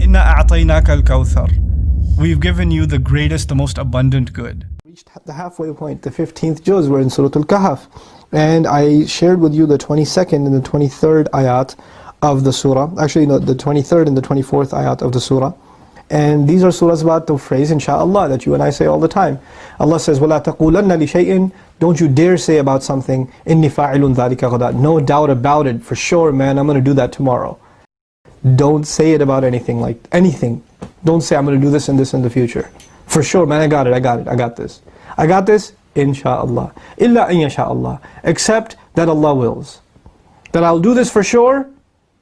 إِنَّا أَعْطَيْنَاكَ الْكَوْثَرَ. We've given you the greatest, the most abundant good. Reached the halfway point, the 15th juz, we're in Surah Al-Kahf. And I shared with you the 22nd and the 23rd ayat of the surah. Actually, no, the 23rd and the 24th ayat of the surah. And these are surahs about the phrase, insha'Allah, that you and I say all the time. Allah says, وَلَا تَقُولَنَّ لِشَيْءٍ. Don't you dare say about something, إِنِّي فَاعِلٌ ذَلِكَ غَدًا. No doubt about it, for sure, man, I'm going to do that tomorrow. Don't say it about anything, like anything. Don't say, I'm going to do this and this in the future. For sure, man, I got this. I got this, insha'Allah. إِلَّا أَن يَشَاءَ. Except that Allah wills. That I'll do this for sure,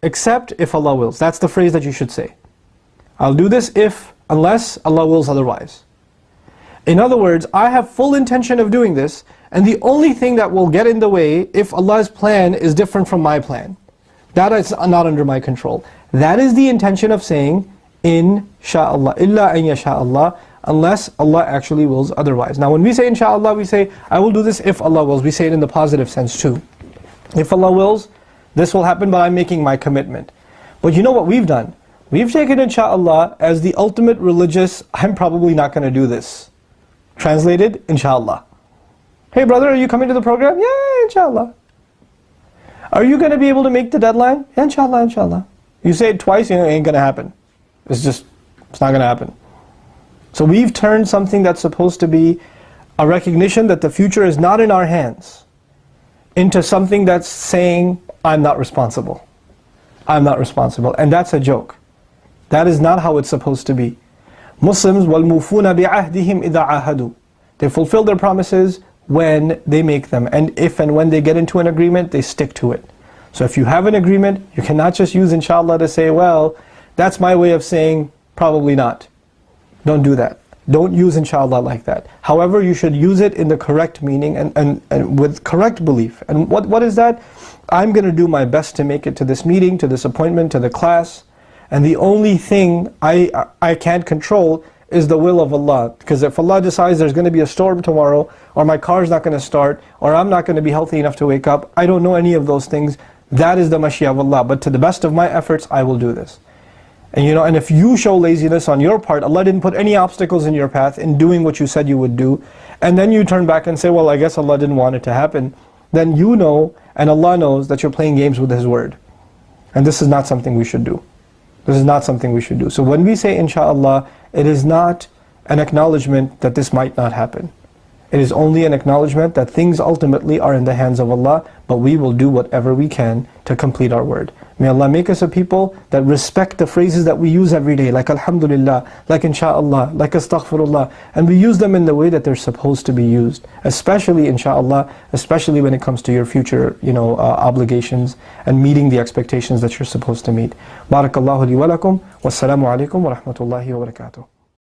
except if Allah wills. That's the phrase that you should say. I'll do this unless Allah wills otherwise. In other words, I have full intention of doing this, and the only thing that will get in the way if Allah's plan is different from my plan. That is not under my control. That is the intention of saying, insha'Allah, illa an yasha'Allah, unless Allah actually wills otherwise. Now when we say insha'Allah, we say, I will do this if Allah wills. We say it in the positive sense too. If Allah wills, this will happen, but I'm making my commitment. But you know what we've done? We've taken insha'Allah as the ultimate religious, I'm probably not going to do this. Translated, insha'Allah. Hey brother, are you coming to the program? Yeah, insha'Allah. Are you going to be able to make the deadline? Yeah, insha'Allah, insha'Allah. You say it twice, you know, it ain't going to happen. It's not going to happen. So we've turned something that's supposed to be a recognition that the future is not in our hands into something that's saying, I'm not responsible. I'm not responsible. And that's a joke. That is not how it's supposed to be. Muslims, وَالْمُوفُونَ بِعَهْدِهِمْ إِذَا عَاهَدُوا. They fulfill their promises when they make them. And if and when they get into an agreement, they stick to it. So if you have an agreement, you cannot just use insha'Allah to say, well, that's my way of saying, probably not. Don't do that. Don't use insha'Allah like that. However, you should use it in the correct meaning and with correct belief. And what is that? I'm going to do my best to make it to this meeting, to this appointment, to the class. And the only thing I can't control is the will of Allah. Because if Allah decides there's going to be a storm tomorrow, or my car's not going to start, or I'm not going to be healthy enough to wake up, I don't know any of those things. That is the mashiyah of Allah. But to the best of my efforts, I will do this. And you know, and if you show laziness on your part, Allah didn't put any obstacles in your path in doing what you said you would do, and then you turn back and say, well, I guess Allah didn't want it to happen, then you know, and Allah knows, that you're playing games with His word. And this is not something we should do. This is not something we should do. So when we say insha'Allah, it is not an acknowledgement that this might not happen. It is only an acknowledgement that things ultimately are in the hands of Allah, but we will do whatever we can to complete our word. May Allah make us a people that respect the phrases that we use every day, like alhamdulillah, like insha'Allah, like astaghfirullah, and we use them in the way that they're supposed to be used, especially insha'Allah, especially when it comes to your future, obligations and meeting the expectations that you're supposed to meet. Barakallahu li wa lakum, wassalamu alaikum wa rahmatullahi wa barakatuh.